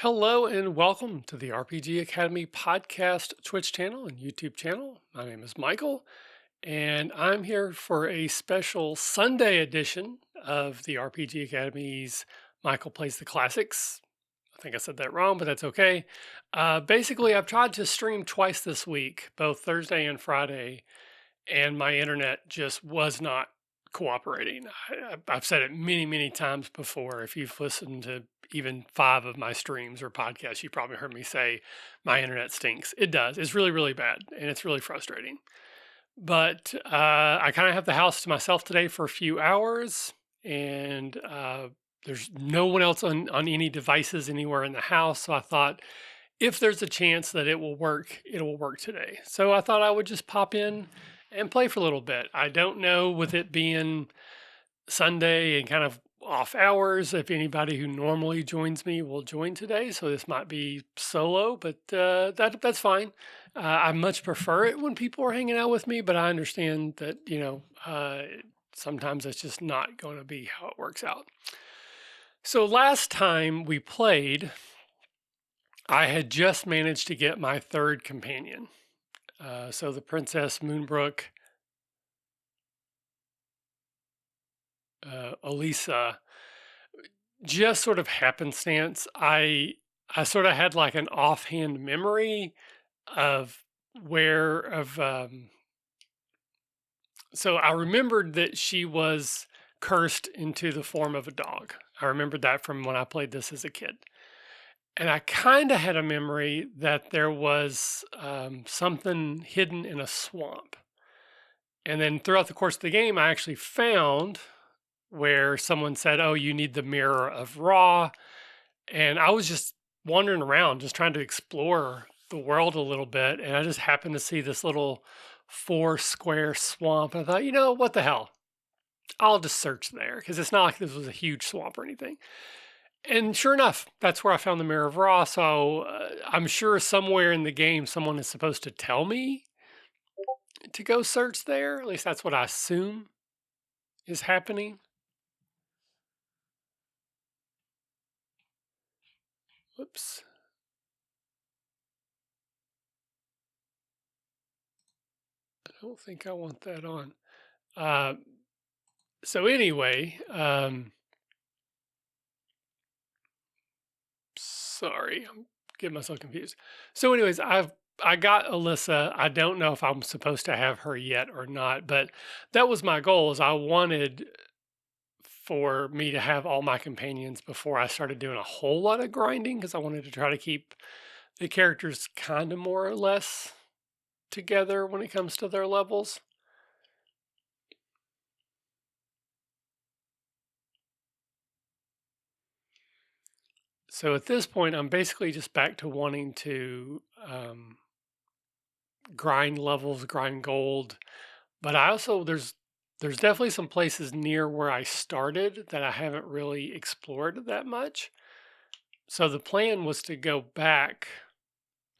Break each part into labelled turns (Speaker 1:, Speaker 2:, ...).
Speaker 1: Hello and welcome to the RPG Academy podcast Twitch channel and YouTube channel. My name is Michael, and I'm here for a special Sunday edition of the RPG Academy's Michael Plays the Classics. I think I said that wrong, but that's okay. Basically, I've tried to stream twice this week, both Thursday and Friday, and my internet just was not cooperating. I've said it many, many times before. If you've listened to even five of my streams or podcasts, you probably heard me say my internet stinks. It does. It's really, really bad, and it's really frustrating. But I kind of have the house to myself today for a few hours, and there's no one else on any devices anywhere in the house. So I thought if there's a chance that it will work today. So I thought I would just pop in and play for a little bit. I don't know, with it being Sunday and kind of off hours, if anybody who normally joins me will join today. So this might be solo, but that's fine. I much prefer it when people are hanging out with me, but I understand that sometimes it's just not going to be how it works out. So last time we played, I had just managed to get my third companion. So the Princess Moonbrook, Elisa, just sort of happenstance. I sort of had like an offhand memory of where of so I remembered that she was cursed into the form of a dog. I remembered that from when I played this as a kid. And I kind of had a memory that there was something hidden in a swamp. And then throughout the course of the game, I actually found where someone said, "Oh, you need the Mirror of Ra." And I was just wandering around, just trying to explore the world a little bit. And I just happened to see this little four square swamp. And I thought, what the hell? I'll just search there because it's not like this was a huge swamp or anything. And sure enough, that's where I found the Mirror of Ra. So I'm sure somewhere in the game, someone is supposed to tell me to go search there. At least that's what I assume is happening. Whoops. I don't think I want that on. Uh, so anyway, sorry, I'm getting myself confused. So anyways, I got Alyssa. I don't know if I'm supposed to have her yet or not, but that was my goal. Is I wanted for me to have all my companions before I started doing a whole lot of grinding because I wanted to try to keep the characters kind of more or less together when it comes to their levels. So at this point, I'm basically just back to wanting to grind levels, grind gold. But I also there's definitely some places near where I started that I haven't really explored that much. So the plan was to go back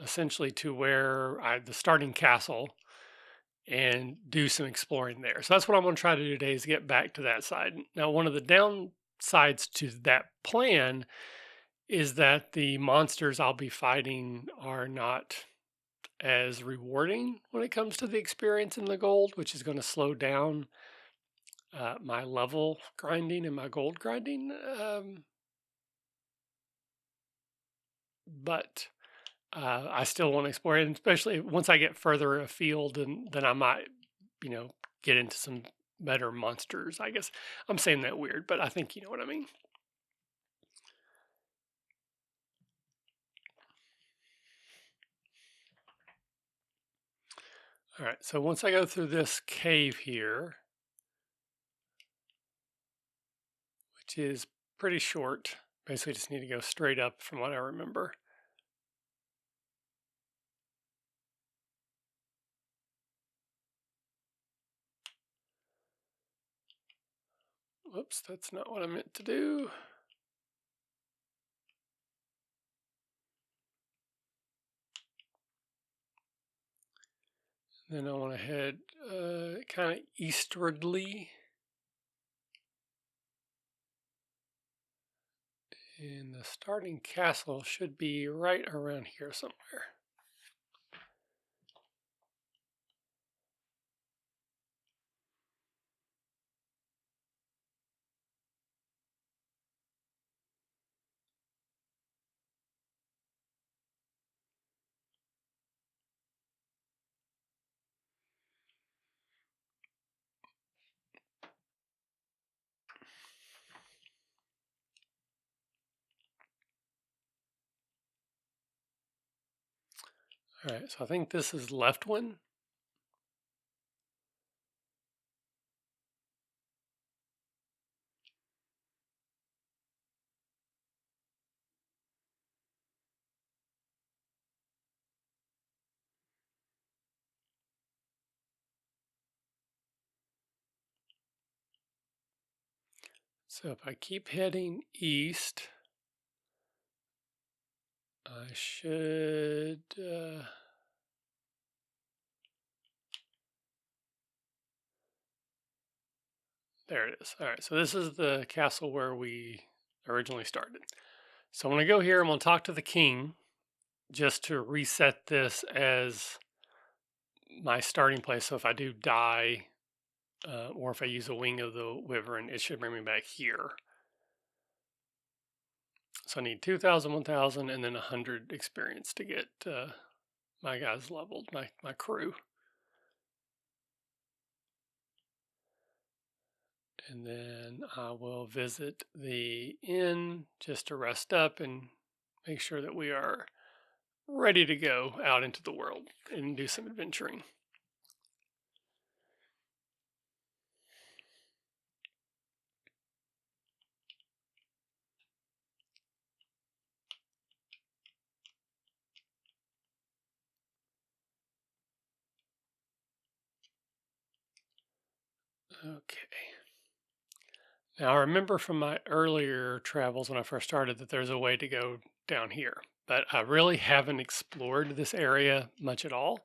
Speaker 1: essentially to where the starting castle and do some exploring there. So that's what I'm going to try to do today is get back to that side. Now, one of the downsides to that plan is that the monsters I'll be fighting are not as rewarding when it comes to the experience and the gold, which is going to slow down my level grinding and my gold grinding. But I still want to explore it, and especially once I get further afield, and then I might, get into some better monsters. I guess I'm saying that weird, but I think you know what I mean. All right, so once I go through this cave here, which is pretty short, basically just need to go straight up from what I remember. Whoops, that's not what I meant to do. Then I want to head kind of eastwardly. And the starting castle should be right around here somewhere. All right, so I think this is left one. So if I keep heading east, I should, there it is. All right, so this is the castle where we originally started. So I'm going to go here. I'm going to talk to the king just to reset this as my starting place. So if I do die, or if I use a wing of the wyvern, it should bring me back here. So I need 2,000, 1,000, and then 100 experience to get my guys leveled, my crew. And then I will visit the inn just to rest up and make sure that we are ready to go out into the world and do some adventuring. Okay. Now, I remember from my earlier travels when I first started that there's a way to go down here, but I really haven't explored this area much at all.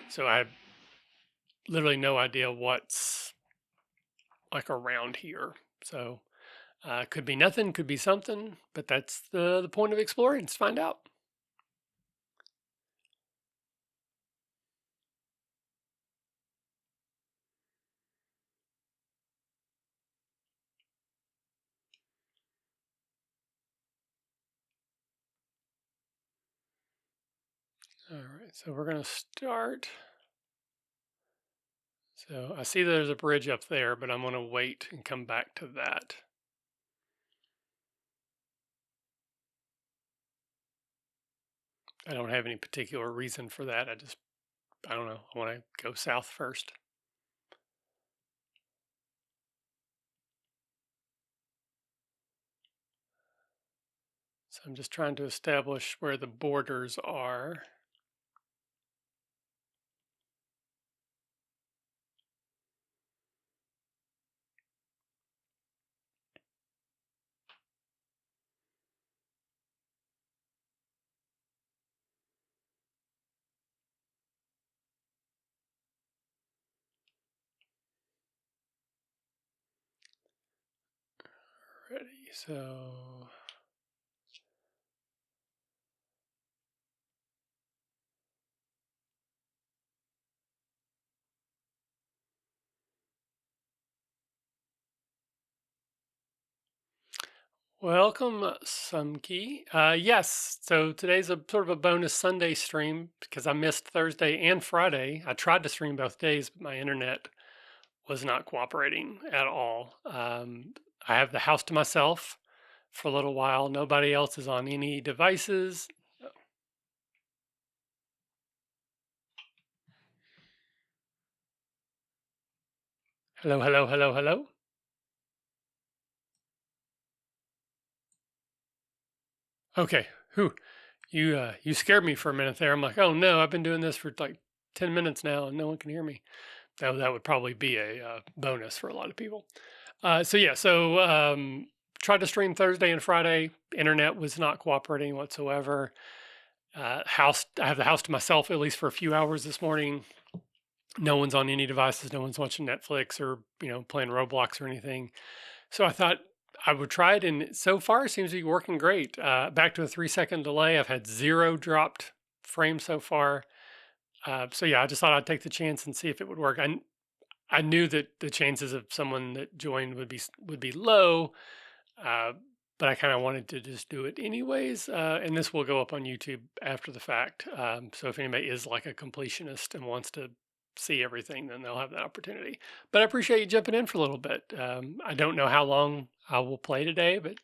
Speaker 1: So I have literally no idea what's like around here. So could be nothing, could be something, but that's the point of exploring, is find out. All right, so we're going to start. So I see there's a bridge up there, but I'm going to wait and come back to that. I don't have any particular reason for that. I don't know. I want to go south first. So I'm just trying to establish where the borders are. Ready. So welcome, Sumkey. Yes, so today's a sort of a bonus Sunday stream because I missed Thursday and Friday. I tried to stream both days, but my internet was not cooperating at all. I have the house to myself for a little while. Nobody else is on any devices. Hello, hello, hello, hello. Okay, whew. You scared me for a minute there. I'm like, oh no, I've been doing this for like 10 minutes now and no one can hear me. That would probably be a bonus for a lot of people. So tried to stream Thursday and Friday. Internet was not cooperating whatsoever. I have the house to myself at least for a few hours this morning. No one's on any devices. No one's watching Netflix or playing Roblox or anything. So I thought I would try it, and so far it seems to be working great. Back to a 3-second delay. I've had 0 dropped frames so far. So yeah, I just thought I'd take the chance and see if it would work. I knew that the chances of someone that joined would be low, uh, but I kind of wanted to just do it anyways. And this will go up on YouTube after the fact. So if anybody is like a completionist and wants to see everything, then they'll have that opportunity. But I appreciate you jumping in for a little bit. I don't know how long I will play today, but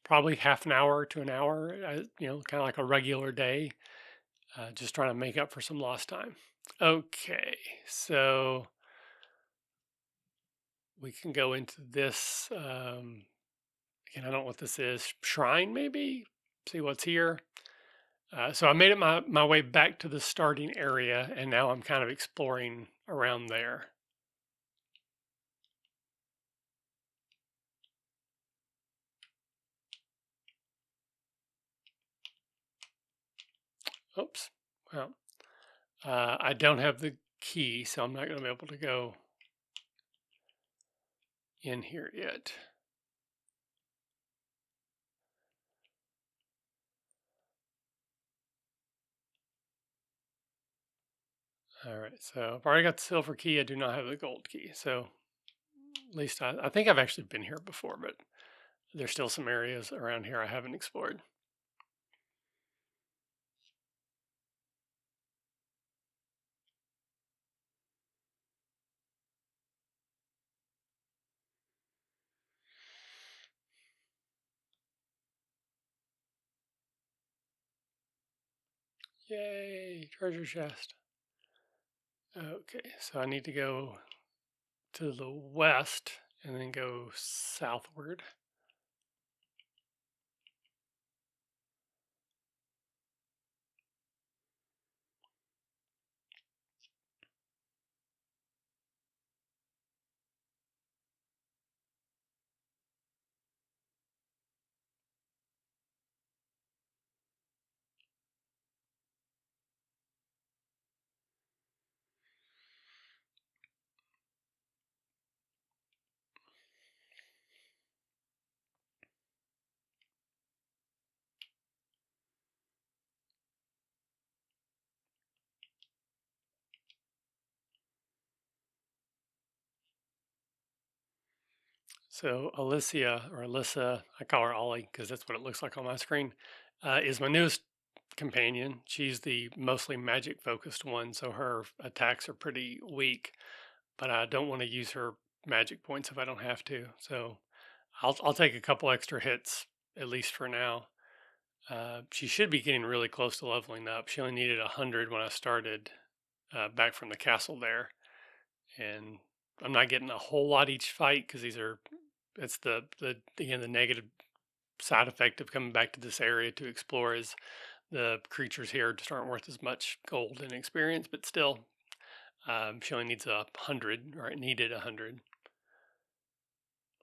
Speaker 1: probably half an hour to an hour. Kind of like a regular day. Just trying to make up for some lost time. Okay, so we can go into this. Again, I don't know what this is. Shrine, maybe? See what's here. So I made it my way back to the starting area, and now I'm kind of exploring around there. Oops. Well, I don't have the key, so I'm not going to be able to go in here yet. All right, so I've already got the silver key. I do not have the gold key. So at least I think I've actually been here before, but there's still some areas around here I haven't explored. Yay, treasure chest. Okay, so I need to go to the west and then go southward. So Alicia, or Alyssa, I call her Ollie because that's what it looks like on my screen, is my newest companion. She's the mostly magic focused one, so her attacks are pretty weak, but I don't want to use her magic points if I don't have to. So I'll take a couple extra hits, at least for now. She should be getting really close to leveling up. She only needed 100 when I started back from the castle there. And I'm not getting a whole lot each fight because it's the again the negative side effect of coming back to this area to explore is the creatures here just aren't worth as much gold and experience, but still, she only needs 100, or it needed 100.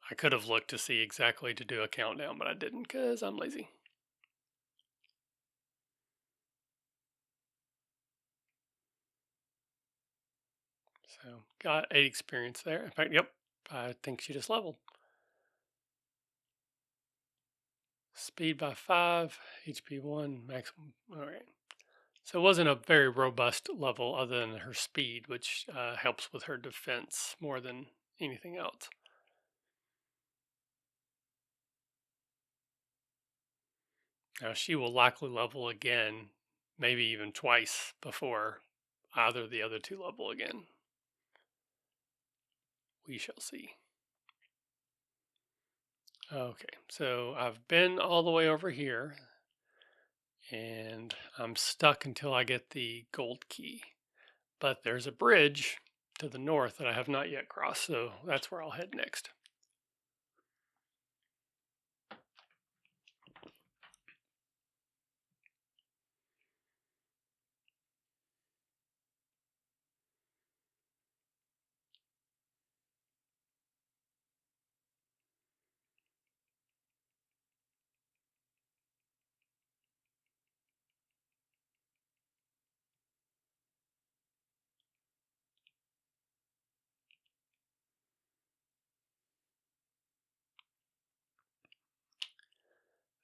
Speaker 1: I could have looked to see exactly to do a countdown, but I didn't because I'm lazy. So got 8 experience there. In fact, yep, I think she just leveled. Speed by 5, HP 1, maximum. All right. So it wasn't a very robust level other than her speed, which helps with her defense more than anything else. Now she will likely level again, maybe even twice before either the other two level again. We shall see. Okay, so I've been all the way over here and I'm stuck until I get the gold key. But there's a bridge to the north that I have not yet crossed, so that's where I'll head next.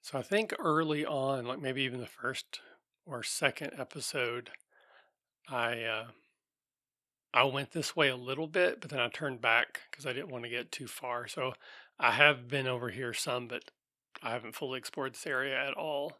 Speaker 1: So I think early on, like maybe even the first or second episode, I uh, I went this way a little bit, but then I turned back because I didn't want to get too far. So I have been over here some, but I haven't fully explored this area at all.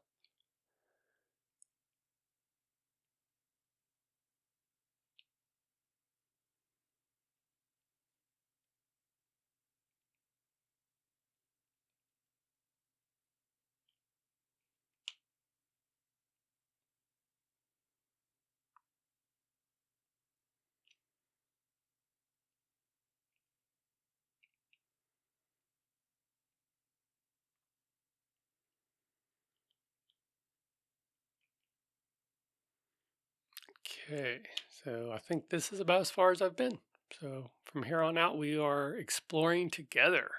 Speaker 1: Okay, so I think this is about as far as I've been. So from here on out, we are exploring together.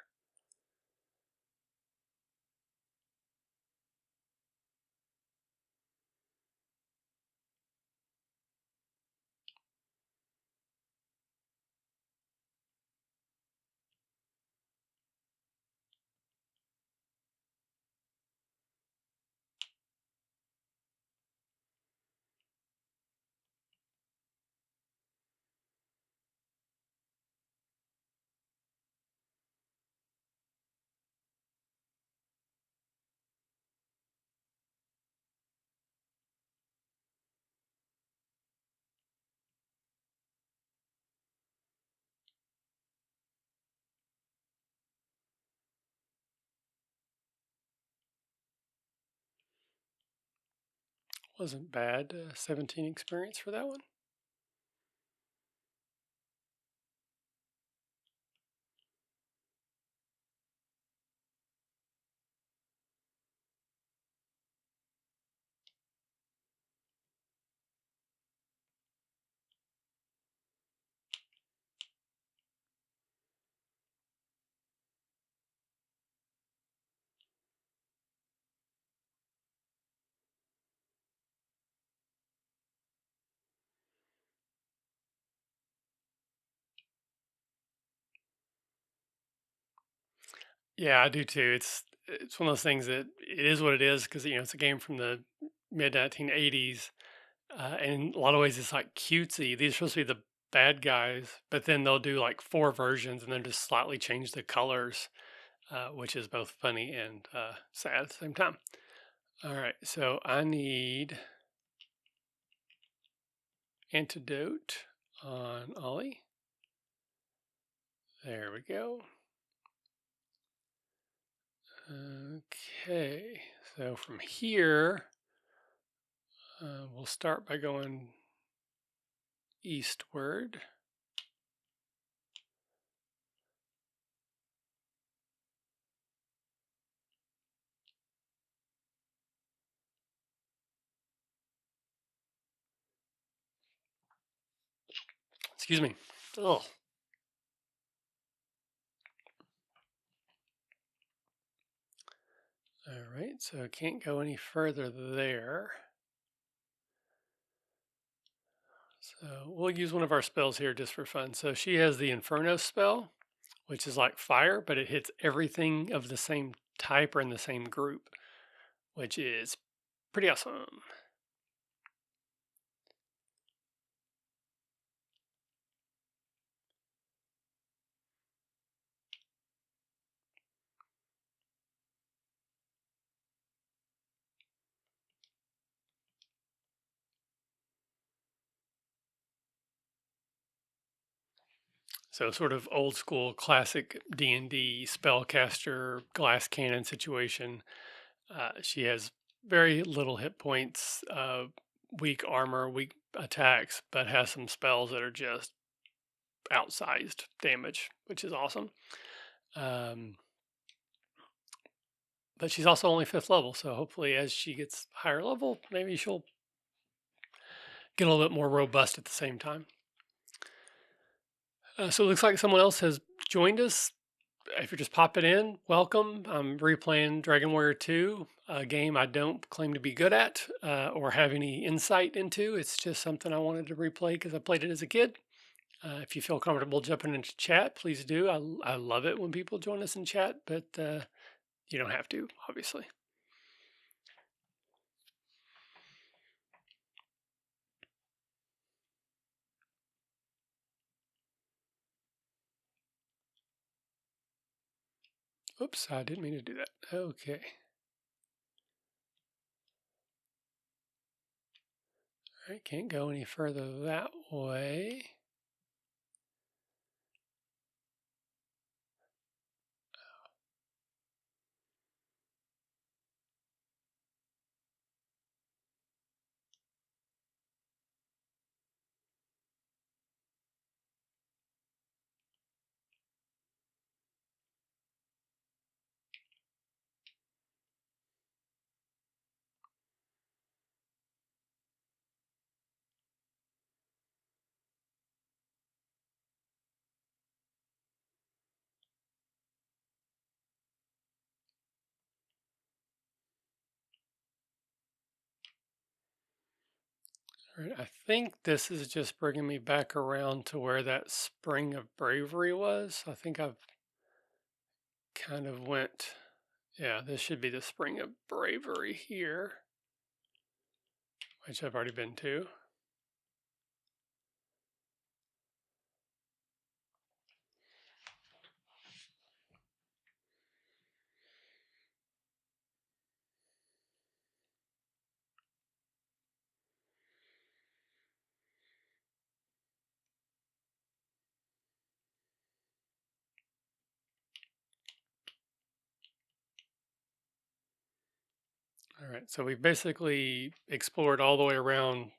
Speaker 1: Wasn't bad. 17 experience for that one. Yeah, I do too. It's one of those things that it is what it is because it's a game from the mid 1980s, and in a lot of ways it's like cutesy. These are supposed to be the bad guys, but then they'll do like four versions and then just slightly change the colors, which is both funny and sad at the same time. All right, so I need antidote on Ollie. There we go. Okay, so from here, we'll start by going eastward. Excuse me. Oh, all right. So I can't go any further there. So we'll use one of our spells here just for fun. So she has the Inferno spell, which is like fire, but it hits everything of the same type or in the same group, which is pretty awesome. So sort of old school classic D&D spellcaster glass cannon situation. She has very little hit points, weak armor, weak attacks, but has some spells that are just outsized damage, which is awesome. Um, but she's also only fifth level, so hopefully, as she gets higher level, maybe she'll get a little bit more robust at the same time. So it looks like someone else has joined us. If you're just popping in, welcome. I'm replaying Dragon Warrior 2, a game I don't claim to be good at or have any insight into. It's just something I wanted to replay because I played it as a kid. If you feel comfortable jumping into chat, please do. I love it when people join us in chat, but you don't have to, obviously. Oops, I didn't mean to do that. Okay. All right, can't go any further that way. All right, I think this is just bringing me back around to where that Spring of Bravery was. I think I've kind of went, yeah, this should be the Spring of Bravery here, which I've already been to. All right, so we've basically explored all the way around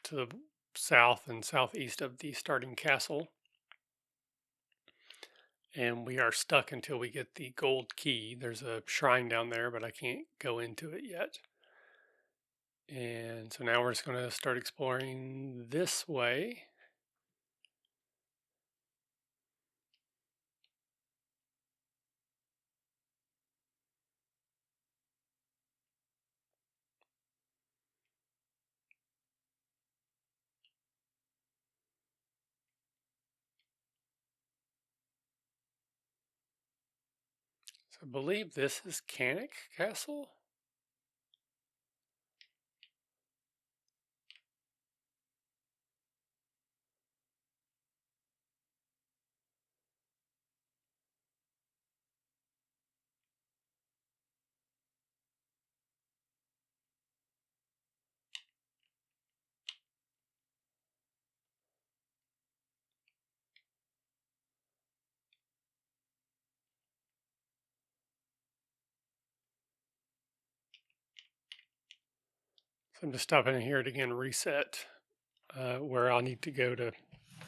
Speaker 1: to the south and southeast of the starting castle. And we are stuck until we get the gold key. There's a shrine down there, but I can't go into it yet. And so now we're just going to start exploring this way. So I believe this is Cannock Castle. So I'm just stopping in here to again reset where I'll need to go to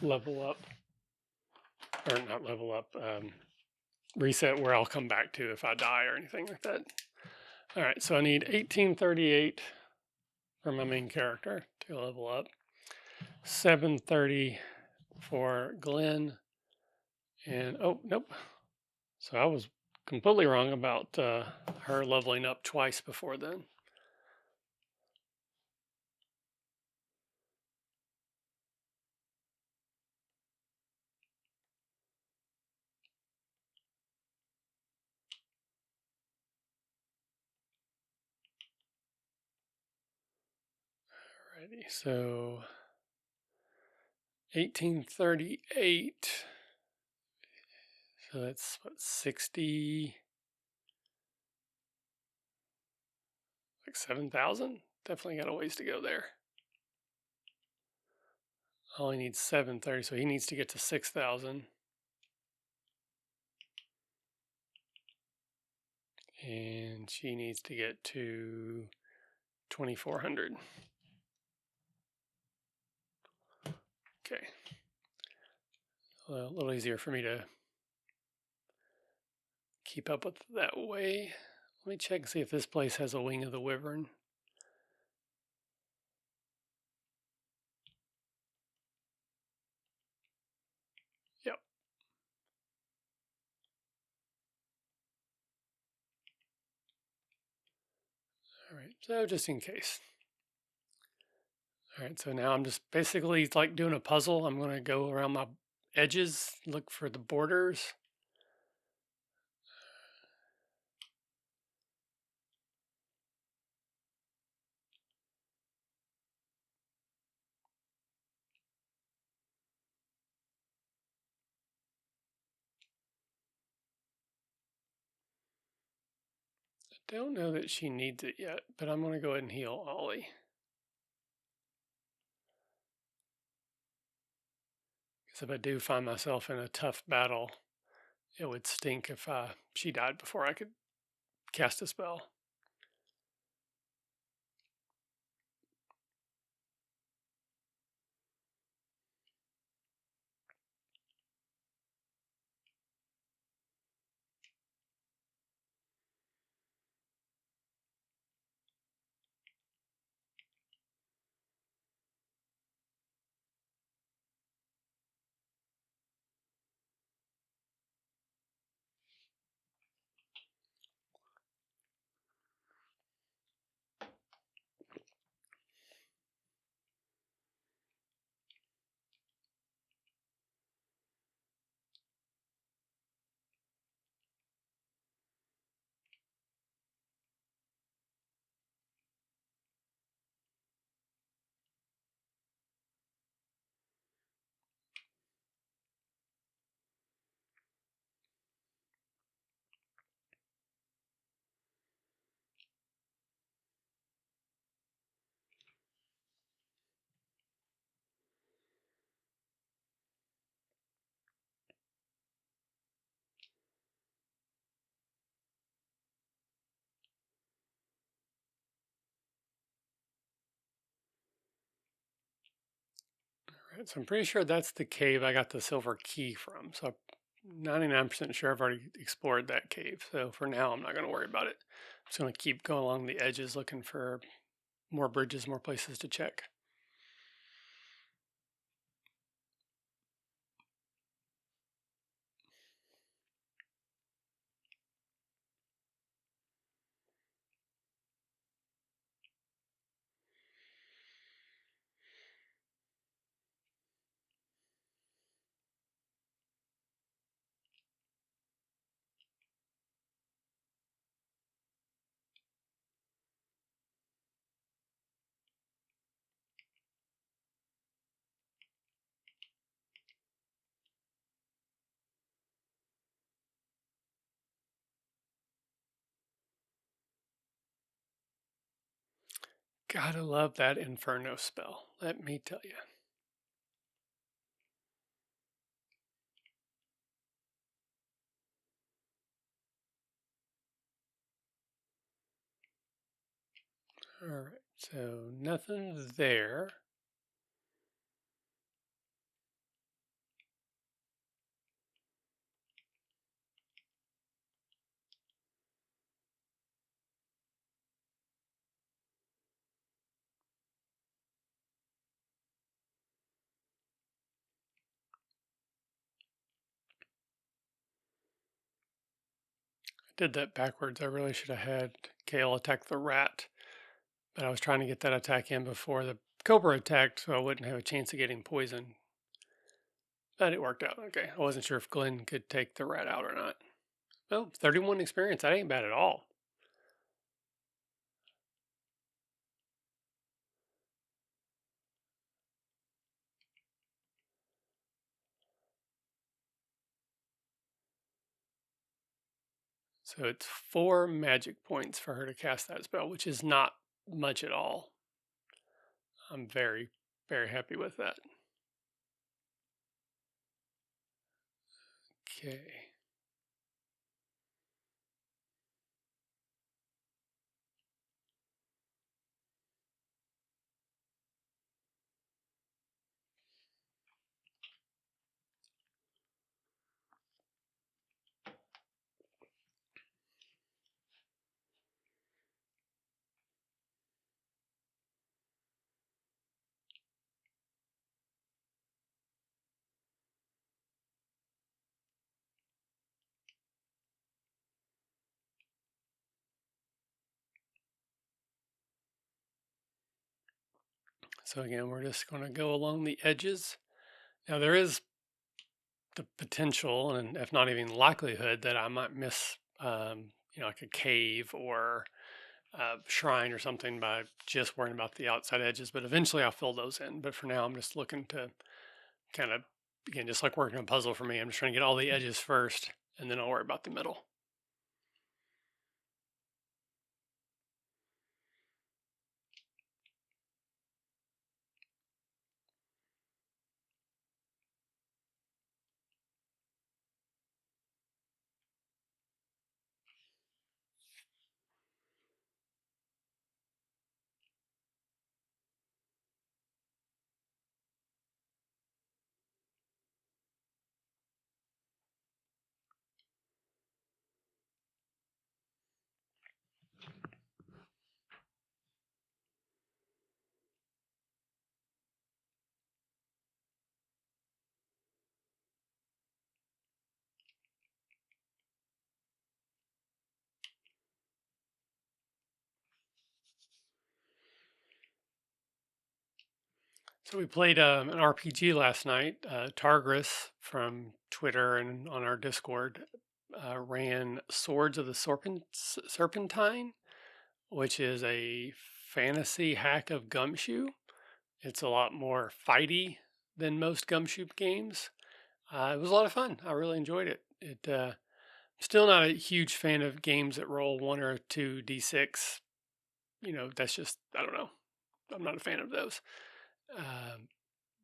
Speaker 1: level up, or not level up, reset where I'll come back to if I die or anything like that. All right, so I need 1838 for my main character to level up, 730 for Glenn, and oh, nope. So I was completely wrong about her leveling up twice before then. Alrighty, so 1838. So that's what, 60, like 7,000? Definitely got a ways to go there. Only needs 730, so he needs to get to 6,000. And she needs to get to 2,400. Okay. Well, a little easier for me to keep up with that way. Let me check and see if this place has a Wing of the Wyvern. Yep. All right, so just in case. All right, so now I'm just basically like doing a puzzle. I'm going to go around my edges, look for the borders. Don't know that she needs it yet, but I'm going to go ahead and heal Ollie. Because if I do find myself in a tough battle, it would stink if she died before I could cast a spell. Right, so I'm pretty sure that's the cave I got the silver key from. So I'm 99% sure I've already explored that cave. So for now, I'm not going to worry about it. I'm just going to keep going along the edges looking for more bridges, more places to check. Gotta love that Inferno spell, let me tell you. All right, so nothing there. I did that backwards. I really should have had Kale attack the rat, but I was trying to get that attack in before the cobra attacked so I wouldn't have a chance of getting poisoned. But it worked out okay. I wasn't sure if Glenn could take the rat out or not. Well, 31 experience. That ain't bad at all. So it's 4 magic points for her to cast that spell, which is not much at all. I'm very, very happy with that. Okay. So again, we're just going to go along the edges. Now there is the potential, and if not even likelihood, that I might miss, like a cave or a shrine or something by just worrying about the outside edges. But eventually, I'll fill those in. But for now, I'm just looking to kind of, again, just like working a puzzle for me. I'm just trying to get all the edges first, and then I'll worry about the middle. So we played an RPG last night. Targris from Twitter and on our Discord ran Swords of the Serpentine, which is a fantasy hack of Gumshoe. It's a lot more fighty than most Gumshoe games. It was a lot of fun. I really enjoyed it. Still not a huge fan of games that roll one or two d6. That's just I don't know. I'm not a fan of those. Um,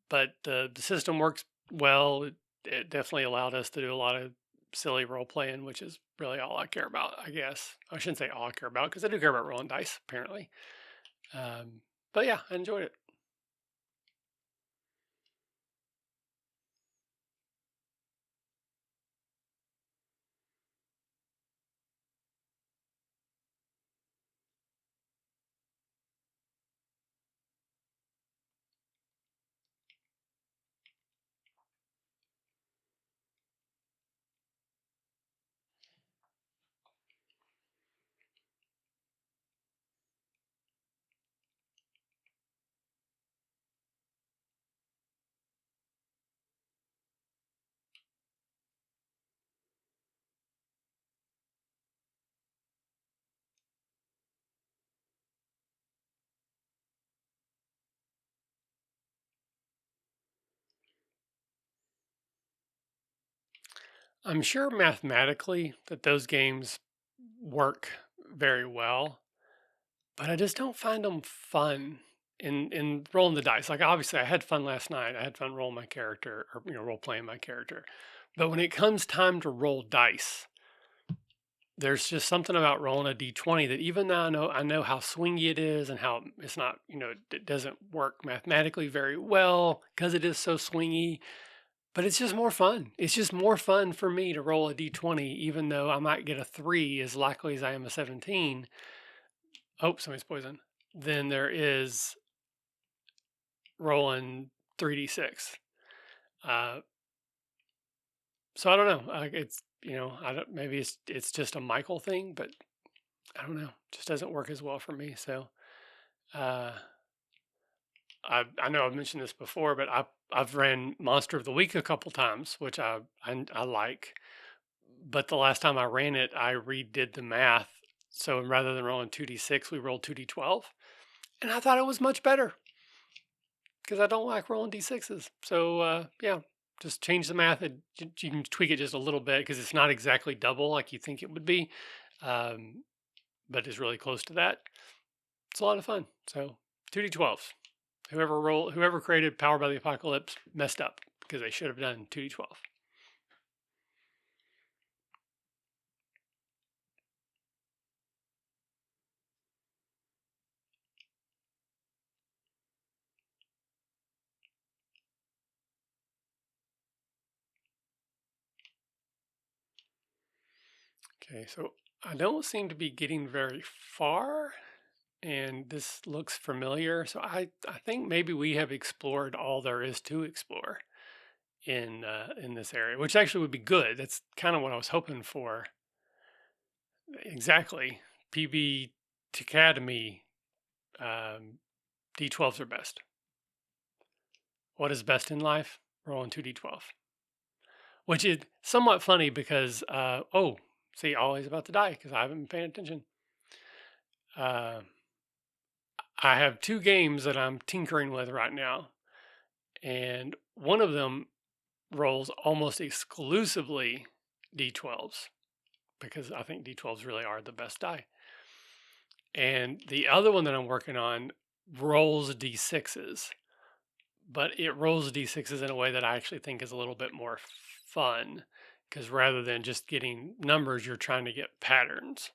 Speaker 1: but the system works well. It definitely allowed us to do a lot of silly role playing, which is really all I care about, I guess. I shouldn't say all I care about because I do care about rolling dice, apparently. Um, but yeah, I enjoyed it. I'm sure mathematically that those games work very well, but I just don't find them fun in rolling the dice. Like obviously I had fun last night. I had fun rolling my character or role playing my character. But when it comes time to roll dice, there's just something about rolling a d20 that even though I know how swingy it is and how it's not, it doesn't work mathematically very well because it is so swingy, but it's just more fun. It's just more fun for me to roll a d20 even though I might get a 3 as likely as I am a 17. Oh, somebody's poisoned. Than there is rolling 3d6. Uh, so I don't know. It's I don't maybe it's just a Michael thing, but I don't know. It just doesn't work as well for me. So uh, I know I've mentioned this before, but I've ran Monster of the Week a couple times, which I like. But the last time I ran it, I redid the math. So rather than rolling 2d6, we rolled 2d12, and I thought it was much better because I don't like rolling d6s. So yeah, just change the math. You can tweak it just a little bit because it's not exactly double like you think it would be, um, but it's really close to that. It's a lot of fun. So 2d12s. Whoever created Power by the Apocalypse messed up because they should have done 2d12. Okay, so I don't seem to be getting very far, and this looks familiar. So I think maybe we have explored all there is to explore in this area, which actually would be good. That's kind of what I was hoping for. Exactly, PB Academy, D12s are best. What is best in life? Rolling 2d12, which is somewhat funny because see, always about to die because I haven't been paying attention. Uh, I have two games that I'm tinkering with right now, and one of them rolls almost exclusively d12s because I think d12s really are the best die. And the other one that I'm working on rolls d6s, but it rolls d6s in a way that I actually think is a little bit more fun because rather than just getting numbers, you're trying to get patterns.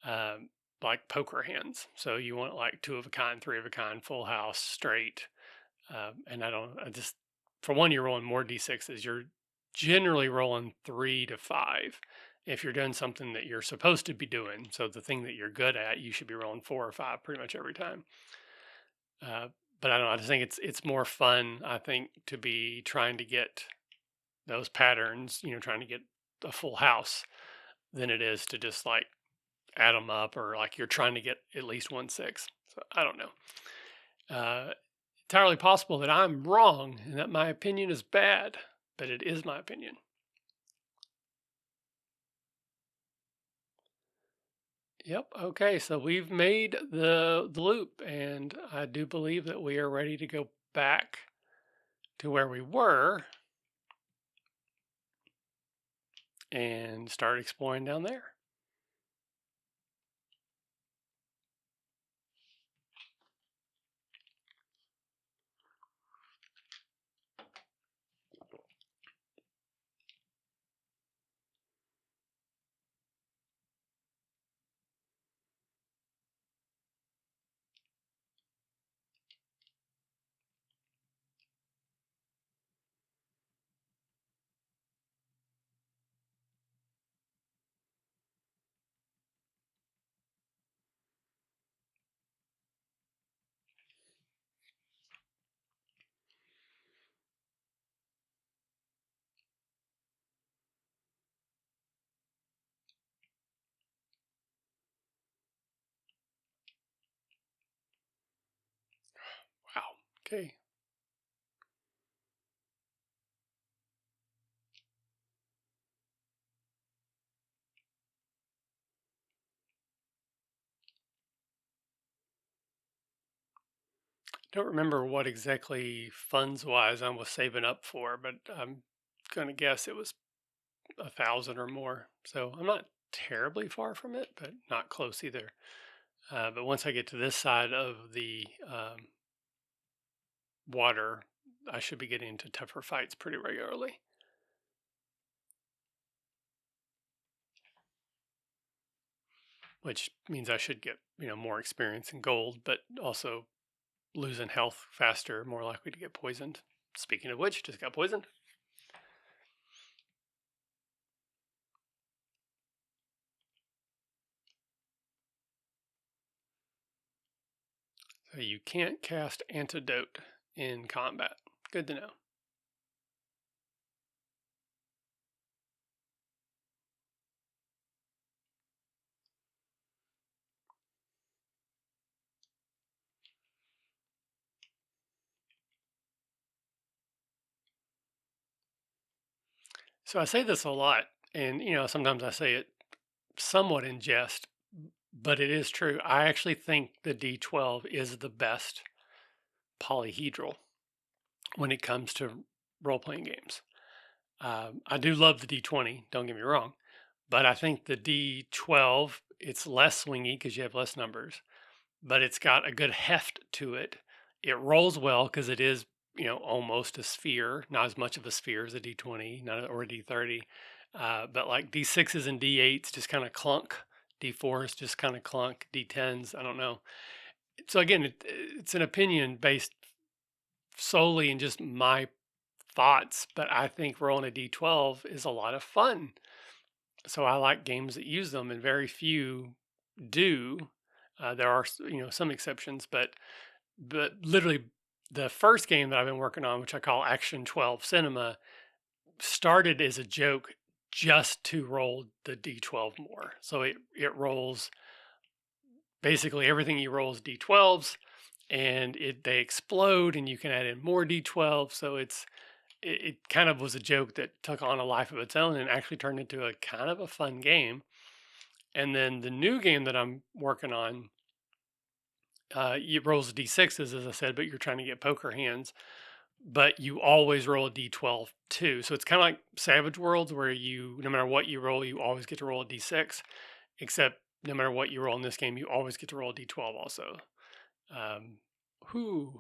Speaker 1: Um, like poker hands. So you want like two of a kind, three of a kind, full house, straight. And I just, for one, you're rolling more d6s. You're generally rolling 3 to 5. If you're doing something that you're supposed to be doing, so the thing that you're good at, you should be rolling 4 or 5 pretty much every time. Uh, but I don't know. I just think it's more fun. I think to be trying to get those patterns, trying to get a full house, than it is to just like add them up or like you're trying to get at least 1 6. So I don't know. Uh, entirely possible that I'm wrong and that my opinion is bad, but it is my opinion. Yep. Okay. So we've made the loop, and I do believe that we are ready to go back to where we were and start exploring down there. Wow. Okay. Don't remember what exactly funds wise I was saving up for, but I'm going to guess it was 1,000 or more. So I'm not terribly far from it, but not close either. But once I get to this side of the water, I should be getting into tougher fights pretty regularly. Which means I should get, more experience in gold, but also losing health faster, more likely to get poisoned. Speaking of which, just got poisoned. So you can't cast antidote in combat. Good to know. So I say this a lot, and sometimes I say it somewhat in jest, but it is true. I actually think the D12 is the best polyhedral when it comes to role playing games. I do love the D20, don't get me wrong, but I think the D12, it's less swingy because you have less numbers, but it's got a good heft to it. It rolls well because it is, almost a sphere, not as much of a sphere as a D20, not or a D30, but like D6s and D8s just kind of clunk. D4s just kind of clunk. D10s, I don't know. So again, it's an opinion based solely in just my thoughts, but I think rolling a D12 is a lot of fun. So I like games that use them, and very few do. There are some exceptions, but literally the first game that I've been working on, which I call Action 12 Cinema, started as a joke just to roll the D12 more. So it rolls basically everything you roll is D12s, and they explode, and you can add in more D12. So it kind of was a joke that took on a life of its own and actually turned into a kind of a fun game. And then the new game that I'm working on, it rolls d6s, as I said, but you're trying to get poker hands. But you always roll a d12 too. So it's kind of like Savage Worlds, where no matter what you roll, you always get to roll a d6. Except no matter what you roll in this game, you always get to roll a d12 also. Um, whoo.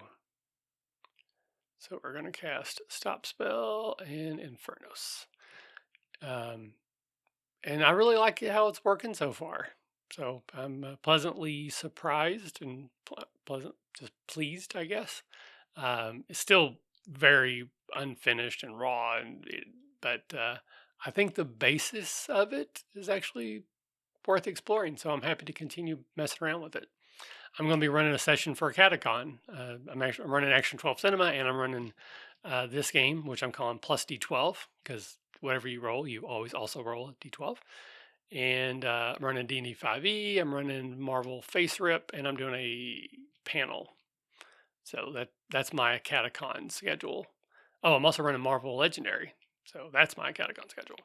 Speaker 1: So we're going to cast Stop Spell and Infernos. Um, and I really like how it's working so far. So I'm pleasantly surprised and pleasant, just pleased, I guess. It's still very unfinished and raw, but I think the basis of it is actually worth exploring. So I'm happy to continue messing around with it. I'm going to be running a session for Catacon. I'm running Action 12 Cinema, and I'm running this game, which I'm calling Plus D12, because whatever you roll, you always also roll a D12. And I'm running D&D 5e. I'm running Marvel Face Rip, and I'm doing a panel. So that's my Catacon schedule. Oh, I'm also running Marvel Legendary. So that's my Catacon schedule.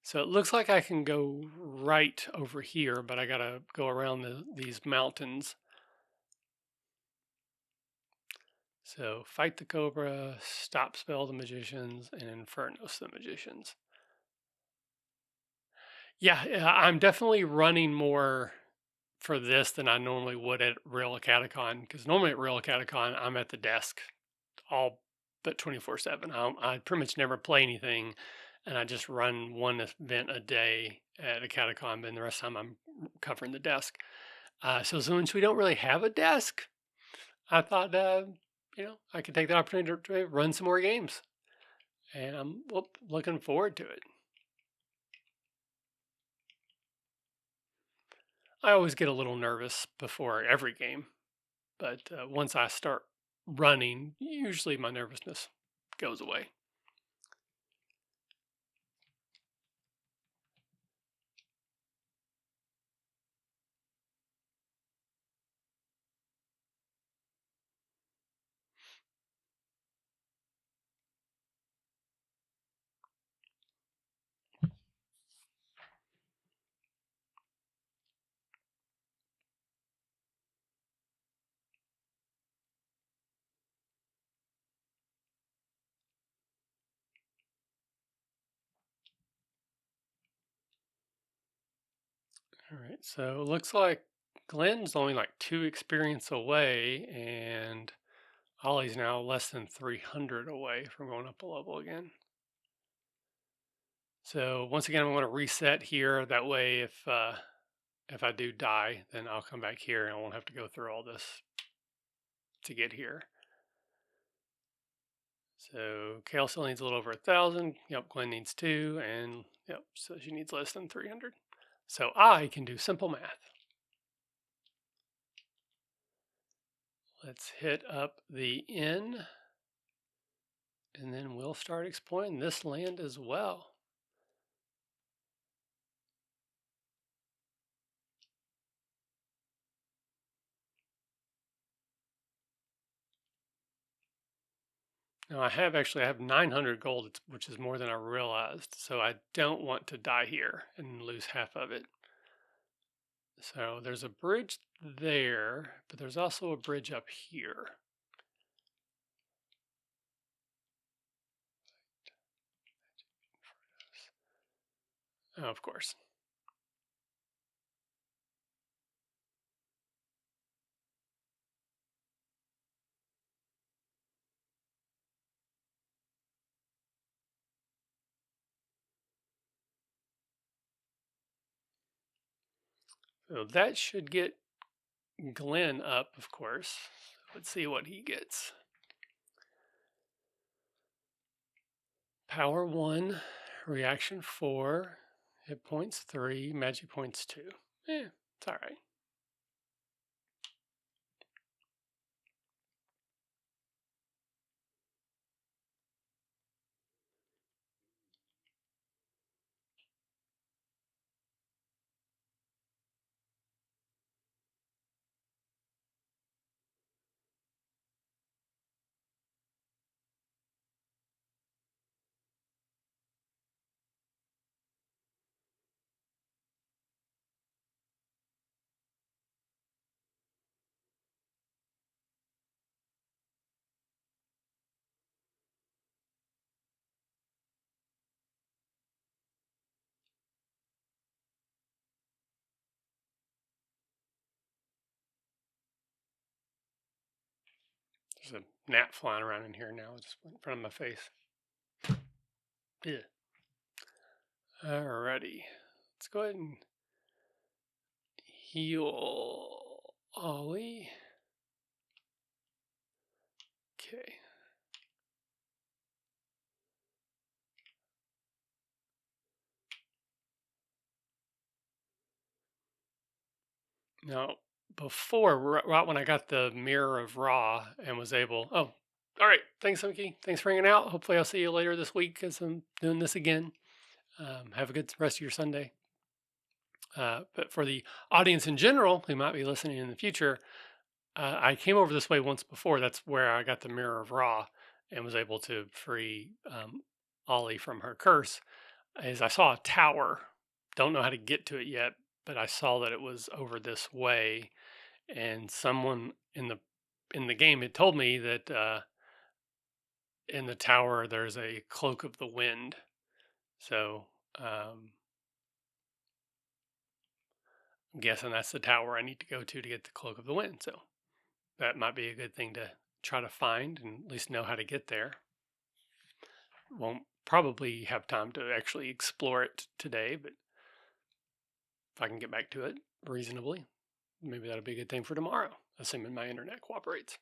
Speaker 1: So it looks like I can go right over here, but I gotta go around these mountains. So fight the Cobra, stop spell the magicians, and Infernos the magicians. Yeah, I'm definitely running more for this than I normally would at Real Catacon, because normally at Real Catacon I'm at the desk all but 24/7. I pretty much never play anything, and I just run one event a day at a Catacon, and the rest of the time I'm covering the desk. So since we don't really have a desk, I thought I could take the opportunity to run some more games, and I'm looking forward to it. I always get a little nervous before every game, but once I start running, usually my nervousness goes away. All right, so it looks like Glenn's only like 2 experience away, and Ollie's now less than 300 away from going up a level again. So once again, I'm going to reset here. That way, if I do die, then I'll come back here and I won't have to go through all this to get here. So Kale still needs a little over 1,000. Yep, Glenn needs 2, and yep, so she needs less than 300. So I can do simple math. Let's hit up the inn, and then we'll start exploring this land as well. Now I have 900 gold, which is more than I realized. So I don't want to die here and lose half of it. So there's a bridge there, but there's also a bridge up here. Oh, of course. So that should get Glenn up, of course. Let's see what he gets. Power 1, reaction 4, hit points 3, magic points 2. It's all right. There's a gnat flying around in here now, just in front of my face. Yeah. Alrighty. Let's go ahead and heal Ollie. Okay. Now, before, right when I got the Mirror of Ra and was able. Oh, all right. Thanks, Sumki. Thanks for hanging out. Hopefully, I'll see you later this week as I'm doing this again. Have a good rest of your Sunday. But for the audience in general who might be listening in the future, I came over this way once before. That's where I got the Mirror of Ra and was able to free Ollie from her curse. Is I saw a tower. Don't know how to get to it yet, but I saw that it was over this way, and someone in the game had told me that in the tower there's a cloak of the wind. So um, I'm guessing that's the tower I need to go to get the cloak of the wind. So that might be a good thing to try to find and at least know how to get there. Won't probably have time to actually explore it today, but if I can get back to it reasonably, maybe that'll be a good thing for tomorrow, assuming my internet cooperates.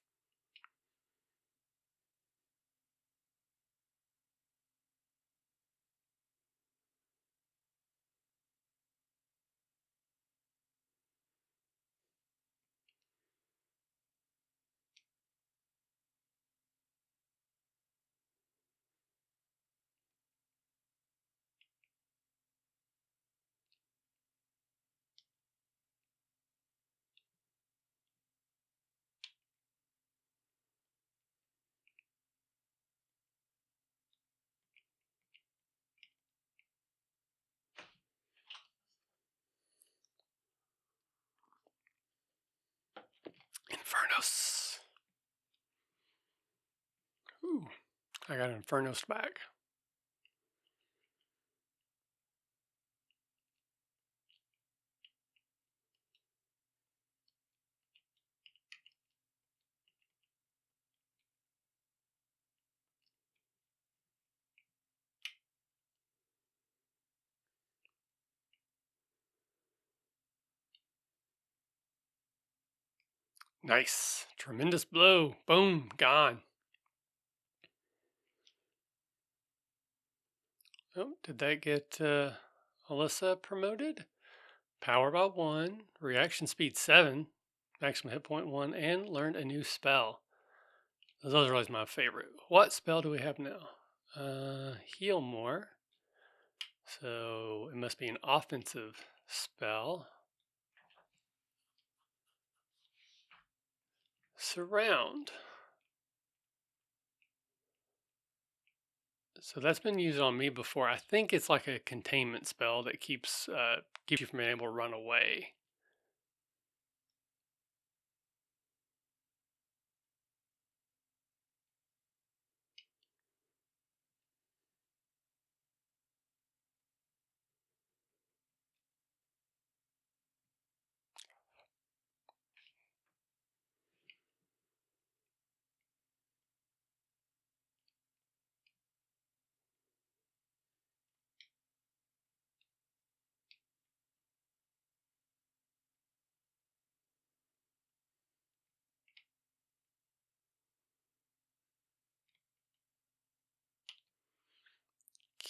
Speaker 1: Infernos. Ooh, I got Infernos back. Nice. Tremendous blow. Boom. Gone. Oh, did that get Alyssa promoted? Power about 1, reaction speed 7, maximum hit point 1, and learned a new spell. Those are always my favorite. What spell do we have now? Heal more. So it must be an offensive spell. Surround. So that's been used on me before. I think it's like a containment spell that keeps you from being able to run away.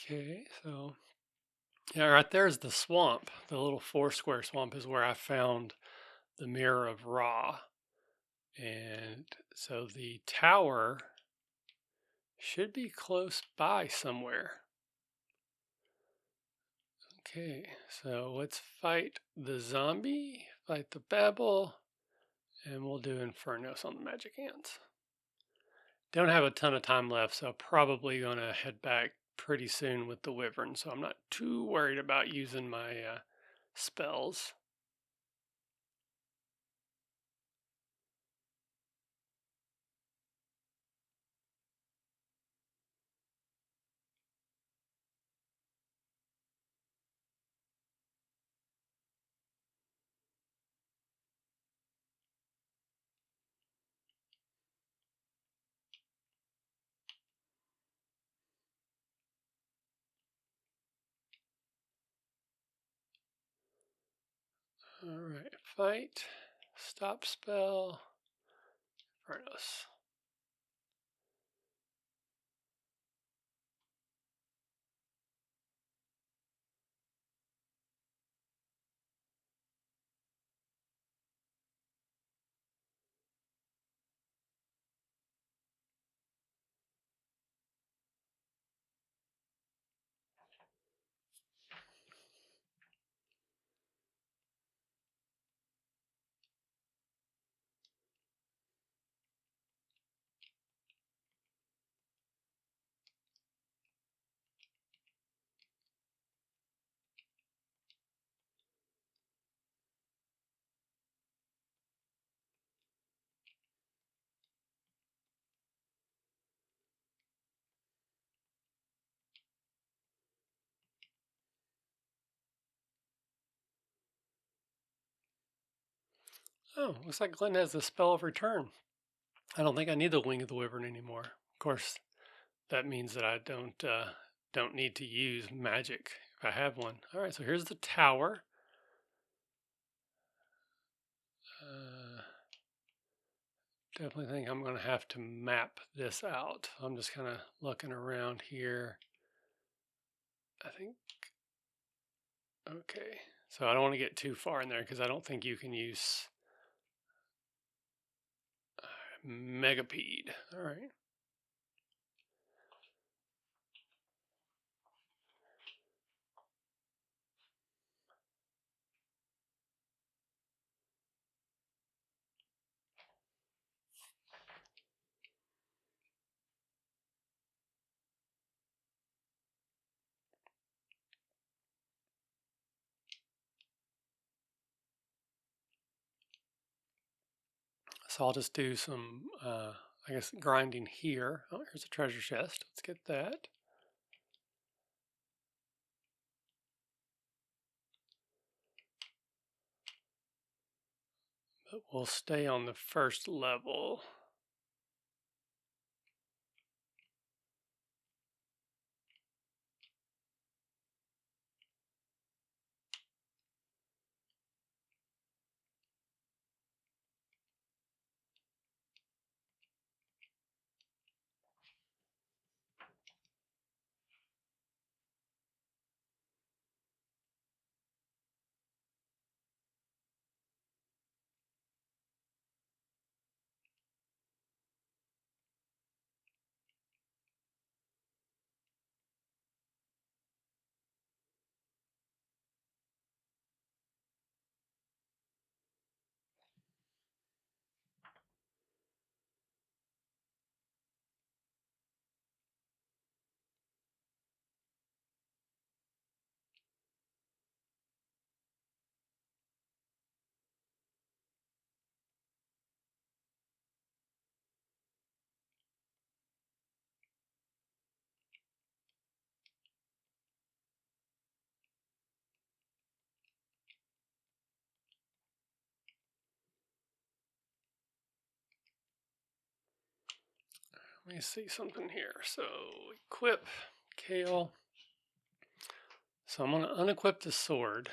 Speaker 1: Okay, so yeah, right there's the swamp. The little 4 square swamp is where I found the Mirror of Ra. And so the tower should be close by somewhere. Okay, so let's fight the zombie, fight the Babel, and we'll do Infernos on the magic hands. Don't have a ton of time left, so probably gonna head back pretty soon with the Wyvern, so I'm not too worried about using my spells. Alright, fight, stop spell, Infernos. Oh, looks like Glenn has the spell of return. I don't think I need the Wing of the Wyvern anymore. Of course, that means that I don't need to use magic if I have one. All right, so here's the tower. Uh, Definitely think I'm going to have to map this out. I'm just kind of looking around here. I think, okay. So I don't want to get too far in there because I don't think you can use Megapede. All right. So I'll just do some, I guess, grinding here. Oh, here's a treasure chest. Let's get that. But we'll stay on the first level. Let me see something here. So equip Kale. So I'm going to unequip the sword.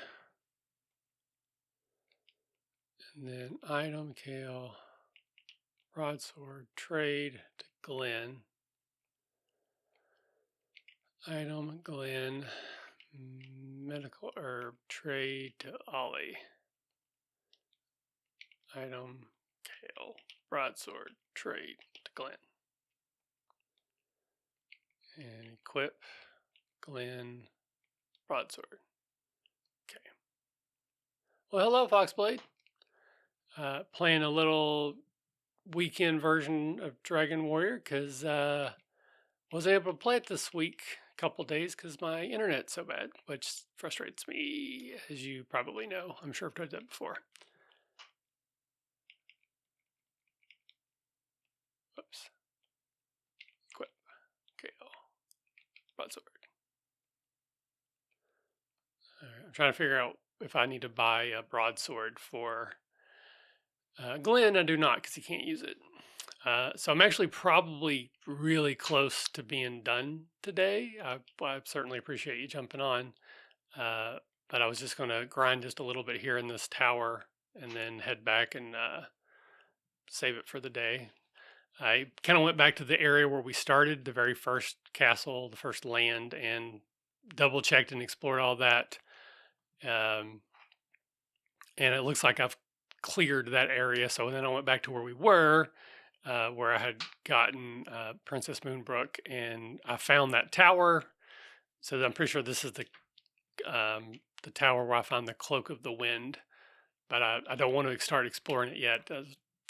Speaker 1: And then item Kale, broadsword, trade to Glenn. Item Glenn, medical herb, trade to Ollie. Item Kale, broadsword, trade to Glenn. And equip Glenn, broadsword. Okay. Well, hello, Foxblade. Playing a little weekend version of Dragon Warrior because wasn't able to play it this week, a couple days, because my internet's so bad, which frustrates me, as you probably know. I'm sure I've told that before. Whoops. Equip. Kale. Broadsword. I'm trying to figure out if I need to buy a broadsword for Glenn. I do not, because he can't use it. So I'm actually probably really close to being done today. I certainly appreciate you jumping on. But I was just going to grind just a little bit here in this tower and then head back and save it for the day. I kind of went back to the area where we started, the very first castle, the first land, and double checked and explored all that. And it looks like I've cleared that area. So then I went back to where we were, where I had gotten Princess Moonbrook, and I found that tower. So I'm pretty sure this is the tower where I found the Cloak of the Wind. But I don't want to start exploring it yet. I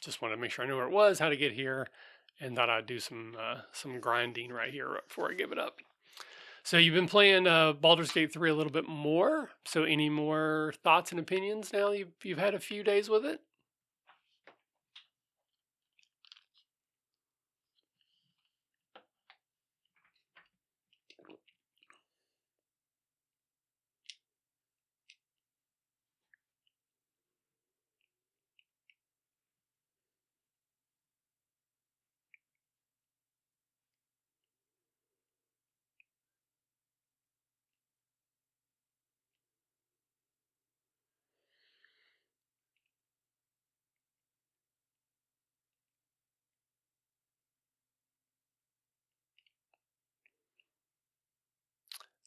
Speaker 1: just want to make sure I knew where it was, how to get here, and thought I'd do some grinding right here before I give it up. So you've been playing Baldur's Gate 3 a little bit more. So any more thoughts and opinions now you've had a few days with it?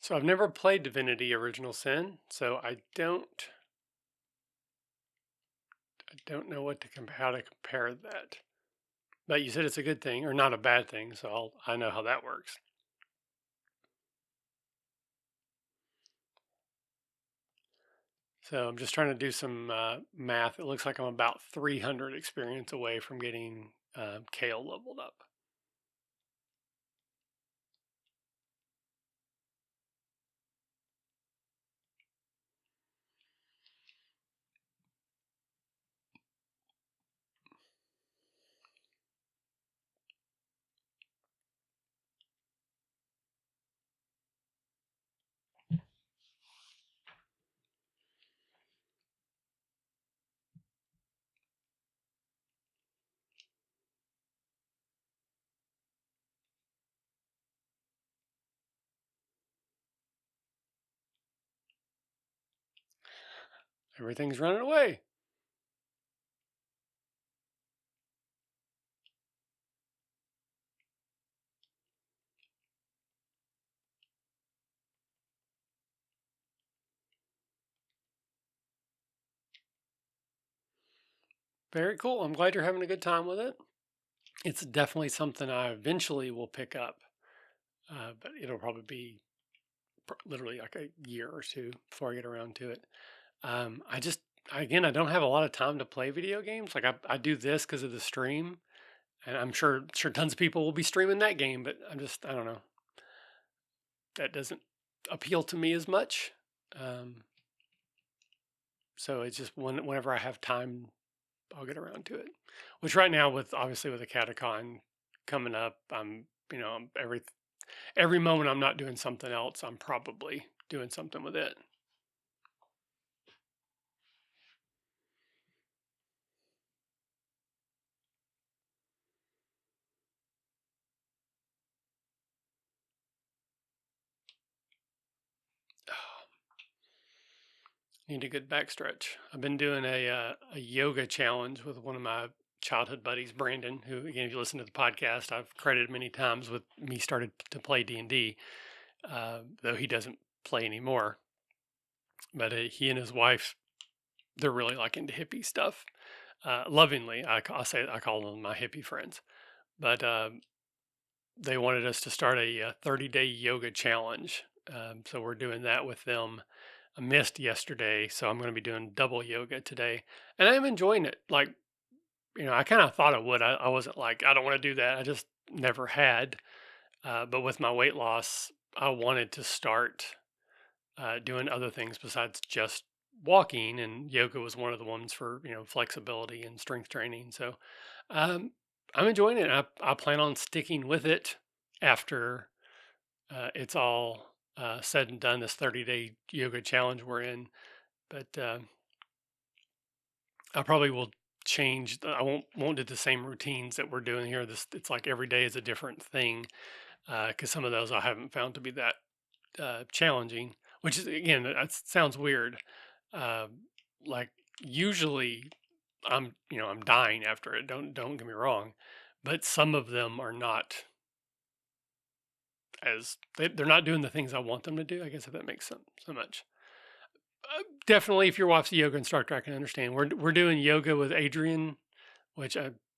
Speaker 1: So I've never played Divinity Original Sin, so I don't know how to compare that. But you said it's a good thing or not a bad thing, so I know how that works. So I'm just trying to do some math. It looks like I'm about 300 experience away from getting Kale leveled up. Everything's running away. Very cool. I'm glad you're having a good time with it. It's definitely something I eventually will pick up, but it'll probably be literally like a year or two before I get around to it. I just, again, I don't have a lot of time to play video games. Like I do this because of the stream, and I'm sure tons of people will be streaming that game, but I don't know, that doesn't appeal to me as much. Um, so it's just whenever I have time, I'll get around to it. Which right now, with obviously with the Catacon coming up, every moment I'm not doing something else, I'm probably doing something with it. Need a good backstretch. I've been doing a yoga challenge with one of my childhood buddies, Brandon, who, again, if you listen to the podcast, I've credited many times with me started to play D&D, though he doesn't play anymore. But he and his wife, they're really like into hippie stuff. Lovingly, I call them my hippie friends. But they wanted us to start a 30-day yoga challenge. So we're doing that with them. I missed yesterday, so I'm going to be doing double yoga today, and I'm enjoying it. Like, I kind of thought I would. I wasn't like I don't want to do that. I just never had. But with my weight loss, I wanted to start doing other things besides just walking, and yoga was one of the ones for flexibility and strength training. So um, I'm enjoying it. I plan on sticking with it after it's all said and done. This 30-day yoga challenge we're in, but I probably will change. I won't do the same routines that we're doing here. It's like every day is a different thing because some of those I haven't found to be that challenging. Which is, again, that sounds weird. Uh, like usually I'm dying after it. Don't get me wrong, but some of them are not they're not doing the things I want them to do. I guess if that makes sense so much. Definitely, if you're watching yoga instructor, I can understand. We're doing yoga with Adriene, which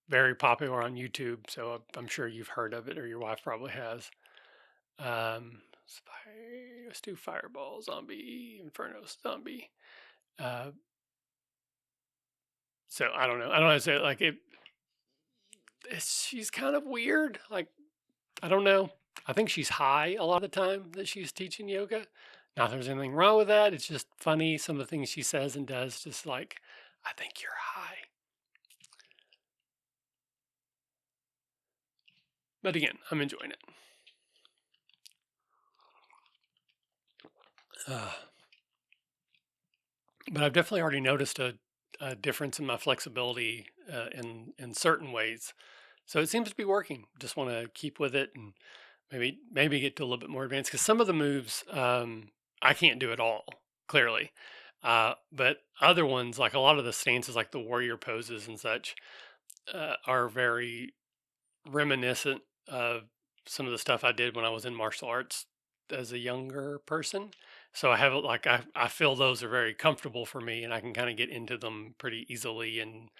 Speaker 1: very popular on YouTube. So I'm sure you've heard of it, or your wife probably has. Let's do Fireball Zombie Inferno Zombie. Uh, so I don't know. I don't know how to say it. Like she's kind of weird. Like I don't know. I think she's high a lot of the time that she's teaching yoga. Not that there's anything wrong with that. It's just funny some of the things she says and does. Just like I think you're high. But again, I'm enjoying it. Uh, but I've definitely already noticed a difference in my flexibility in certain ways. So it seems to be working. Just want to keep with it and maybe get to a little bit more advanced because some of the moves I can't do at all clearly, but other ones like a lot of the stances like the warrior poses and such are very reminiscent of some of the stuff I did when I was in martial arts as a younger person. So I have like I feel those are very comfortable for me, and I can kind of get into them pretty easily and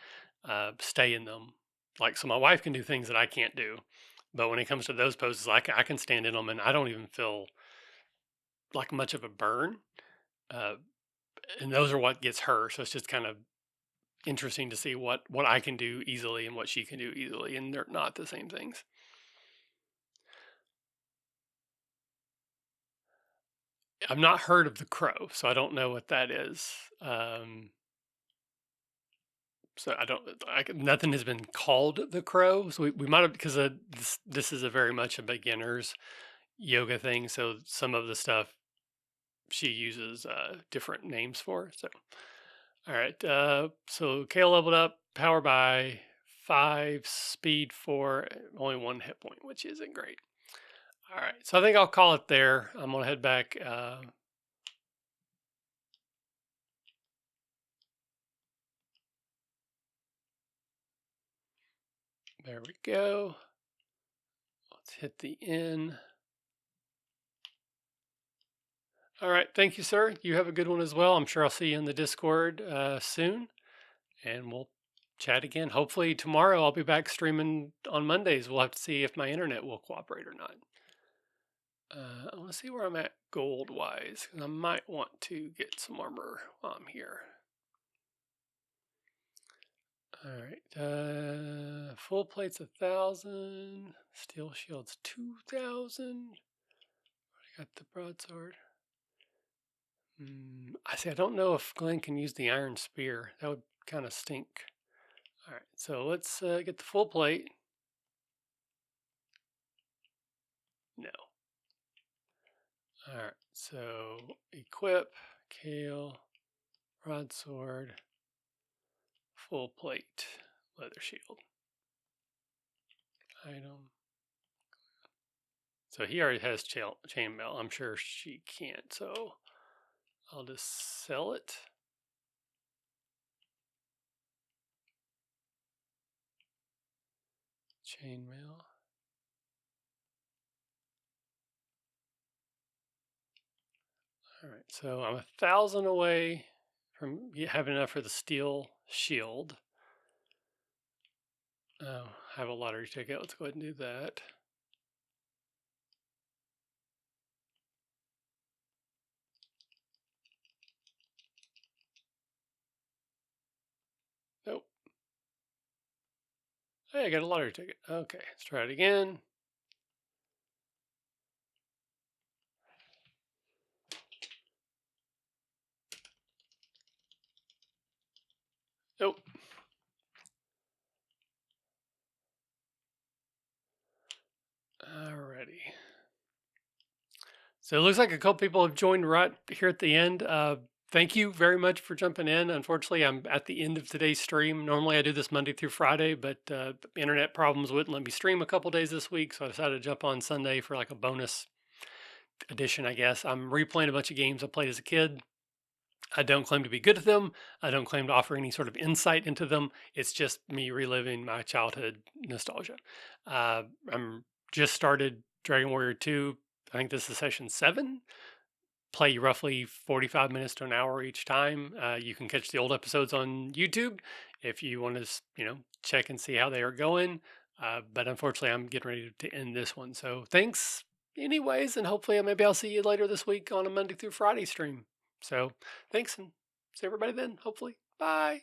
Speaker 1: stay in them. Like so, my wife can do things that I can't do, but when it comes to those poses, I can stand in them, and I don't even feel like much of a burn. Uh, and those are what gets her. So it's just kind of interesting to see what I can do easily and what she can do easily, and they're not the same things. I've not heard of the crow, so I don't know what that is. So I don't. Nothing has been called the crow. So we might have because this is a very much a beginner's yoga thing. So some of the stuff she uses different names for. So all right. So Kale leveled up. Power by 5, speed 4, only 1 hit point, which isn't great. All right. So I think I'll call it there. I'm gonna head back. There we go. Let's hit the N. All right. Thank you, sir. You have a good one as well. I'm sure I'll see you in the Discord soon, and we'll chat again. Hopefully, tomorrow I'll be back streaming on Mondays. We'll have to see if my internet will cooperate or not. I want to see where I'm at gold wise, because I might want to get some armor while I'm here. All right. Full plate's 1,000. Steel shield's 2,000. I got the broadsword. I say I don't know if Glenn can use the iron spear. That would kind of stink. All right, so let's get the full plate. No. All right, so equip, Kale, broadsword, full plate, leather shield. Item. So he already has chainmail. I'm sure she can't. So I'll just sell it. Chainmail. All right, so I'm 1,000 away from having enough for the steel shield. Oh, I have a lottery ticket. Let's go ahead and do that. Nope. Hey, I got a lottery ticket. Okay, let's try it again. Nope. Alrighty. So it looks like a couple people have joined right here at the end. Thank you very much for jumping in. Unfortunately, I'm at the end of today's stream. Normally, I do this Monday through Friday, but internet problems wouldn't let me stream a couple days this week, so I decided to jump on Sunday for like a bonus edition, I guess. I'm replaying a bunch of games I played as a kid. I don't claim to be good at them. I don't claim to offer any sort of insight into them. It's just me reliving my childhood nostalgia. I'm just started Dragon Warrior 2. I think this is session 7. Play roughly 45 minutes to an hour each time. You can catch the old episodes on YouTube if you want to, check and see how they are going. But unfortunately, I'm getting ready to end this one. So thanks anyways, and hopefully maybe I'll see you later this week on a Monday through Friday stream. So thanks and see everybody then, hopefully. Bye.